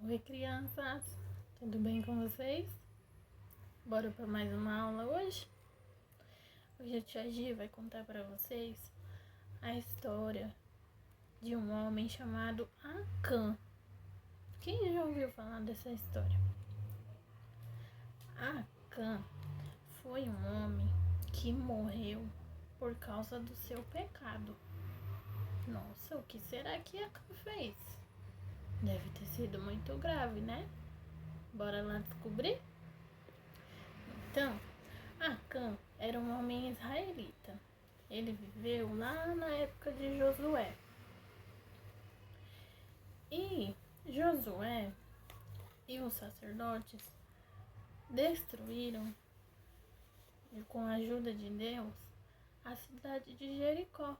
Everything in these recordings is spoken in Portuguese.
Oi, crianças! Tudo bem com vocês? Bora para mais uma aula hoje? Hoje a tia Gi vai contar para vocês a história de um homem chamado Acã. Quem já ouviu falar dessa história? Acã foi um homem que morreu por causa do seu pecado. Nossa, o que será que Acã fez? Deve ter sido muito grave, né? Bora lá descobrir? Então, Acã era um homem israelita. Ele viveu lá na época de Josué. E Josué e os sacerdotes destruíram, com a ajuda de Deus, a cidade de Jericó.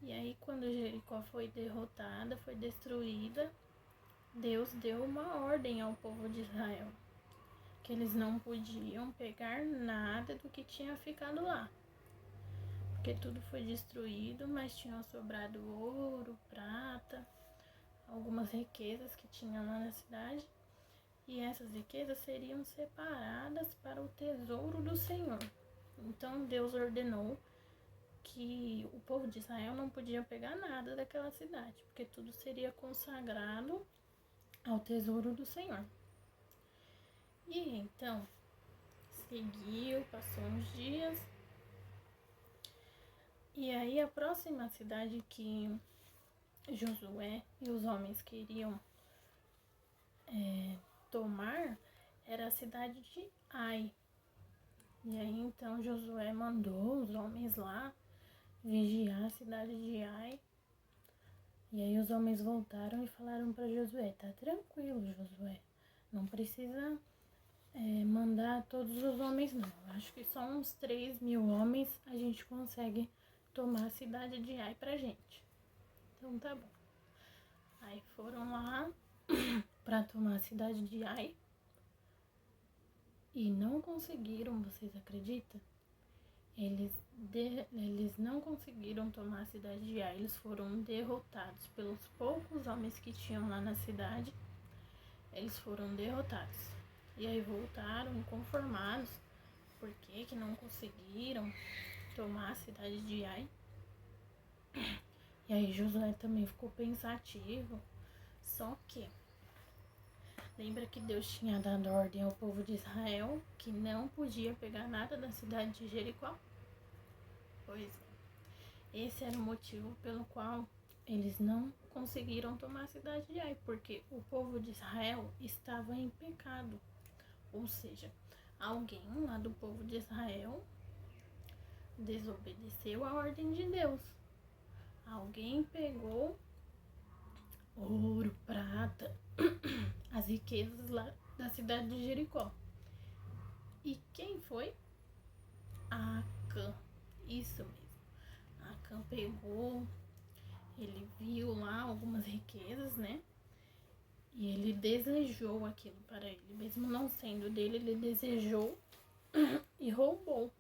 E aí, quando Jericó foi derrotada, foi destruída, Deus deu uma ordem ao povo de Israel, que eles não podiam pegar nada do que tinha ficado lá. Porque tudo foi destruído, mas tinham sobrado ouro, prata, algumas riquezas que tinham lá na cidade. E essas riquezas seriam separadas para o tesouro do Senhor. Então Deus ordenou que o povo de Israel não podia pegar nada daquela cidade, porque tudo seria consagrado ao tesouro do Senhor. E então, seguiu, passou uns dias, e aí a próxima cidade que Josué e os homens queriam tomar era a cidade de Ai. E aí então Josué mandou os homens lá vigiar a cidade de Ai. E aí os homens voltaram e falaram para Josué: tá tranquilo, Josué, não precisa mandar todos os homens não. Acho que só uns 3.000 homens a gente consegue tomar a cidade de Ai pra gente. Então tá bom. Aí foram lá para tomar a cidade de Ai e não conseguiram, vocês acreditam? Eles não conseguiram tomar a cidade de Ai, eles foram derrotados pelos poucos homens que tinham lá na cidade. Eles foram derrotados. E aí voltaram inconformados por que não conseguiram tomar a cidade de Ai. E aí Josué também ficou pensativo. Só que lembra que Deus tinha dado ordem ao povo de Israel que não podia pegar nada da cidade de Jericó? Pois é. Esse era o motivo pelo qual eles não conseguiram tomar a cidade de Ai, porque o povo de Israel estava em pecado. Ou seja, alguém lá do povo de Israel desobedeceu a ordem de Deus. Alguém pegou ouro, prata, as riquezas lá da cidade de Jericó. E quem foi? Acã. Isso mesmo. Acã pegou, ele viu lá algumas riquezas, né? E ele desejou aquilo para ele. Mesmo não sendo dele, ele desejou e roubou.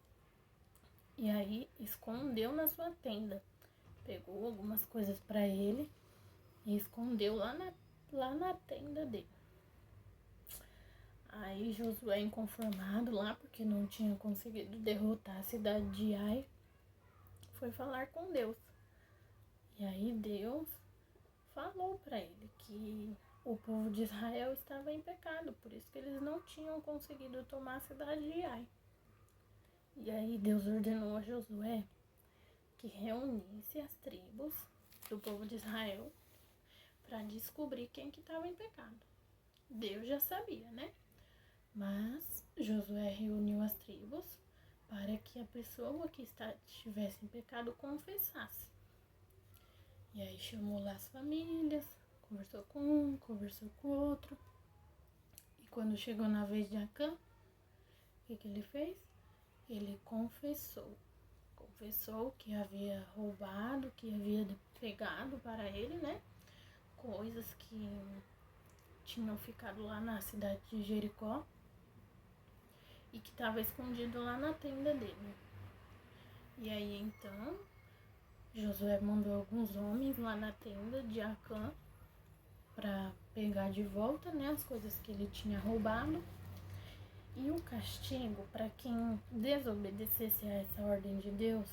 E aí escondeu na sua tenda. Pegou algumas coisas para ele e escondeu lá na tenda dele. Aí Josué, inconformado lá, porque não tinha conseguido derrotar a cidade de Ai, foi falar com Deus. E aí Deus falou para ele que o povo de Israel estava em pecado, por isso que eles não tinham conseguido tomar a cidade de Ai. E aí Deus ordenou a Josué que reunisse as tribos do povo de Israel para descobrir quem que estava em pecado. Deus já sabia, né? Mas Josué reuniu as tribos para que a pessoa que estivesse em pecado confessasse. E aí chamou lá as famílias, conversou com um, conversou com o outro. E quando chegou na vez de Acã, o que ele fez? Ele confessou. Confessou que havia roubado, que havia pegado para ele, né? Coisas que tinham ficado lá na cidade de Jericó e que estava escondido lá na tenda dele. E aí então Josué mandou alguns homens lá na tenda de Acã para pegar de volta, né, as coisas que ele tinha roubado. E o castigo para quem desobedecesse a essa ordem de Deus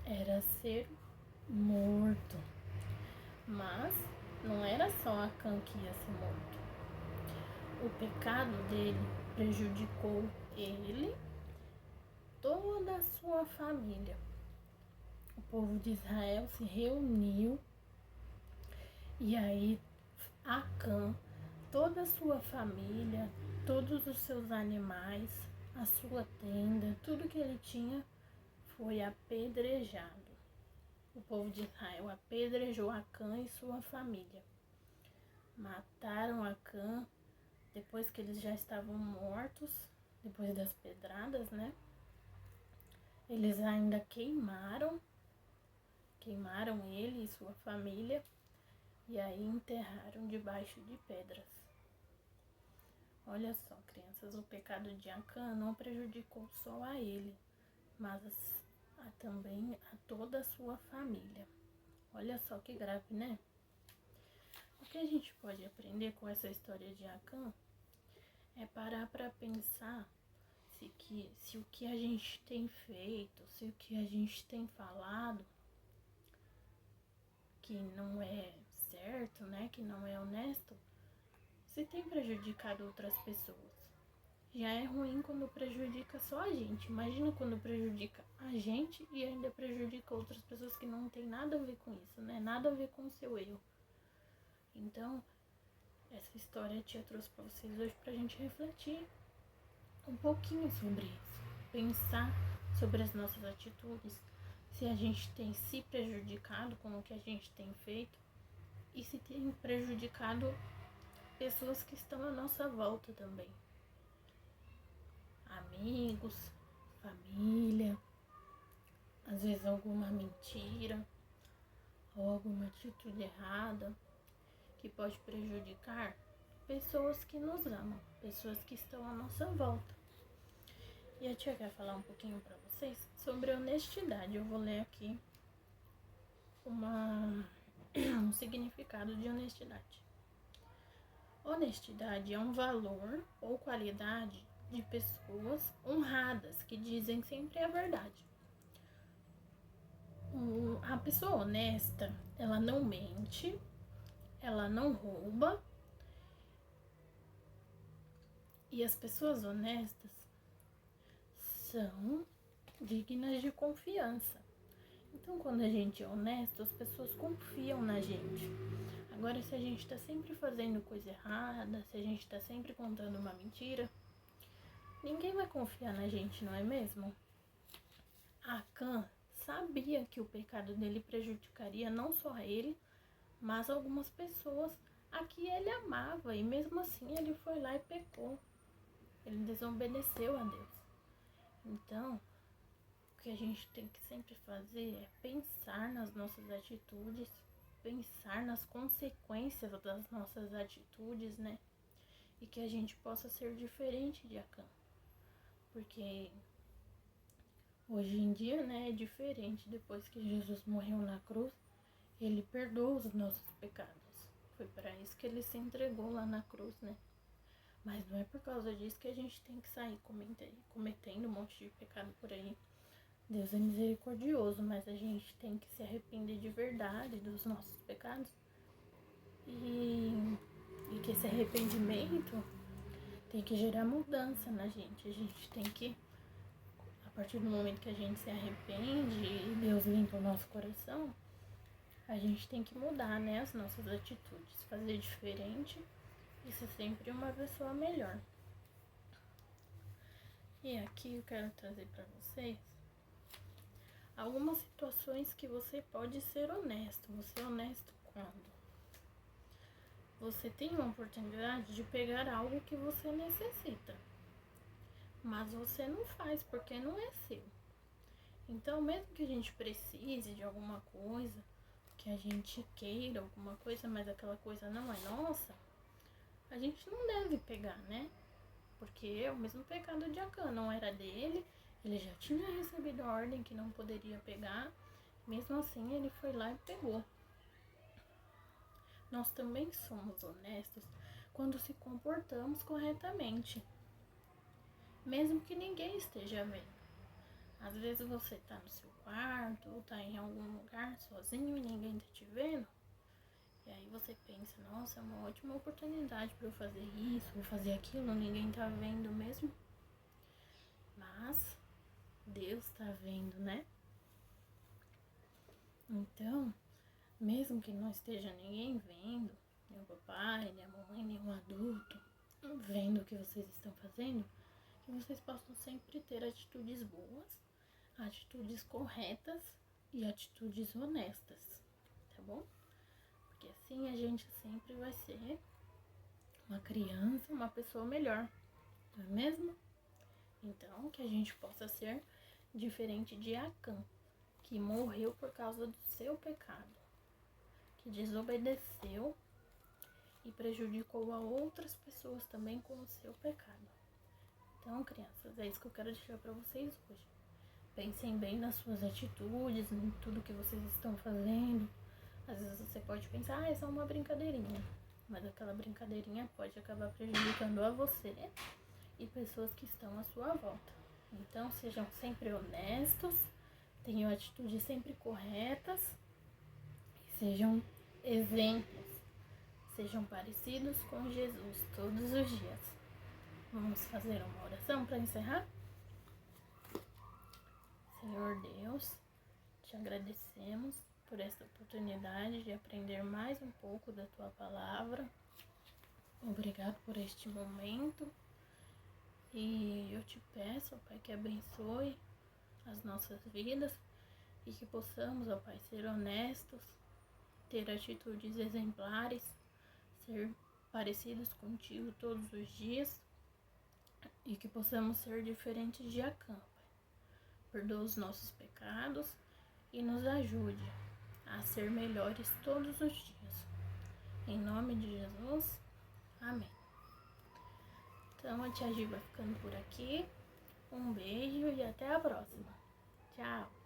era ser morto. Mas não era só Acã que ia ser morto. O pecado dele prejudicou ele, toda a sua família. O povo de Israel se reuniu e aí Acã, toda a sua família, todos os seus animais, a sua tenda, tudo que ele tinha foi apedrejado. O povo de Israel apedrejou Acã e sua família. Mataram Acã depois que eles já estavam mortos, depois das pedradas, né? Eles ainda queimaram ele e sua família e aí enterraram debaixo de pedras. Olha só, crianças, o pecado de Acã não prejudicou só a ele, mas também a toda a sua família. Olha só que grave, né? O que a gente pode aprender com essa história de Acã é parar para pensar se o que a gente tem feito, se o que a gente tem falado que não é certo, né, que não é honesto, se tem prejudicado outras pessoas. Já é ruim quando prejudica só a gente. Imagina quando prejudica a gente e ainda prejudica outras pessoas que não tem nada a ver com isso, né? Nada a ver com o seu erro. Então, essa história a tia trouxe para vocês hoje pra gente refletir um pouquinho sobre isso. Pensar sobre as nossas atitudes, se a gente tem se prejudicado com o que a gente tem feito e se tem prejudicado pessoas que estão à nossa volta também. Amigos, família, às vezes alguma mentira ou alguma atitude errada que pode prejudicar pessoas que nos amam, pessoas que estão à nossa volta. E a tia quer falar um pouquinho para vocês sobre honestidade. Eu vou ler aqui um significado de honestidade. Honestidade é um valor ou qualidade de pessoas honradas que dizem sempre a verdade. A pessoa honesta, ela não mente, ela não rouba, e as pessoas honestas são dignas de confiança. Então, quando a gente é honesto, as pessoas confiam na gente. Agora, se a gente está sempre fazendo coisa errada, se a gente está sempre contando uma mentira, ninguém vai confiar na gente, não é mesmo? Acã sabia que o pecado dele prejudicaria não só a ele, mas algumas pessoas a que ele amava, e mesmo assim ele foi lá e pecou. Ele desobedeceu a Deus. Então, o que a gente tem que sempre fazer é pensar nas nossas atitudes, pensar nas consequências das nossas atitudes, né? E que a gente possa ser diferente de Acã. Porque hoje em dia, né, é diferente. Depois que Jesus morreu na cruz, ele perdoou os nossos pecados. Foi para isso que ele se entregou lá na cruz, né? Mas não é por causa disso que a gente tem que sair cometendo um monte de pecado por aí. Deus é misericordioso, mas a gente tem que se arrepender de verdade dos nossos pecados. E que esse arrependimento tem que gerar mudança na gente. A gente tem que, a partir do momento que a gente se arrepende e Deus limpa o nosso coração, a gente tem que mudar, né, as nossas atitudes, fazer diferente e ser sempre uma pessoa melhor. E aqui eu quero trazer para vocês algumas situações que você pode ser honesto. Você é honesto quando você tem uma oportunidade de pegar algo que você necessita, mas você não faz porque não é seu. Então, mesmo que a gente precise de alguma coisa, que a gente queira alguma coisa, mas aquela coisa não é nossa, a gente não deve pegar, né? Porque é o mesmo pecado de Acã, não era dele, ele já tinha recebido a ordem que não poderia pegar, mesmo assim ele foi lá e pegou. nós também somos honestos quando se comportamos corretamente, mesmo que ninguém esteja vendo. Às vezes você tá no seu quarto ou tá em algum lugar sozinho e ninguém tá te vendo. E aí você pensa, nossa, é uma ótima oportunidade para eu fazer isso ou fazer aquilo, ninguém tá vendo mesmo. Mas Deus tá vendo, né? Então, mesmo que não esteja ninguém vendo, nem o papai, nem a mamãe, nenhum adulto vendo o que vocês estão fazendo, que vocês possam sempre ter atitudes boas, atitudes corretas e atitudes honestas, tá bom? Porque assim a gente sempre vai ser uma criança, uma pessoa melhor, não é mesmo? Então, que a gente possa ser diferente de Acã, que morreu por causa do seu pecado, que desobedeceu e prejudicou a outras pessoas também com o seu pecado. Então, crianças, é isso que eu quero deixar para vocês hoje. Pensem bem nas suas atitudes, em tudo que vocês estão fazendo. Às vezes você pode pensar, é só uma brincadeirinha. Mas aquela brincadeirinha pode acabar prejudicando a você e pessoas que estão à sua volta. Então, sejam sempre honestos, tenham atitudes sempre corretas e sejam exemplos, sejam parecidos com Jesus todos os dias. Vamos fazer uma oração para encerrar? Senhor Deus, te agradecemos por esta oportunidade de aprender mais um pouco da tua palavra. Obrigado por este momento. E eu te peço, ó Pai, que abençoe as nossas vidas e que possamos, ó Pai, ser honestos, ter atitudes exemplares, ser parecidos contigo todos os dias e que possamos ser diferentes de Acã, Pai. Perdoa os nossos pecados e nos ajude a ser melhores todos os dias. Em nome de Jesus, amém. Então a Tia Gi vai ficando por aqui. Um beijo e até a próxima. Tchau!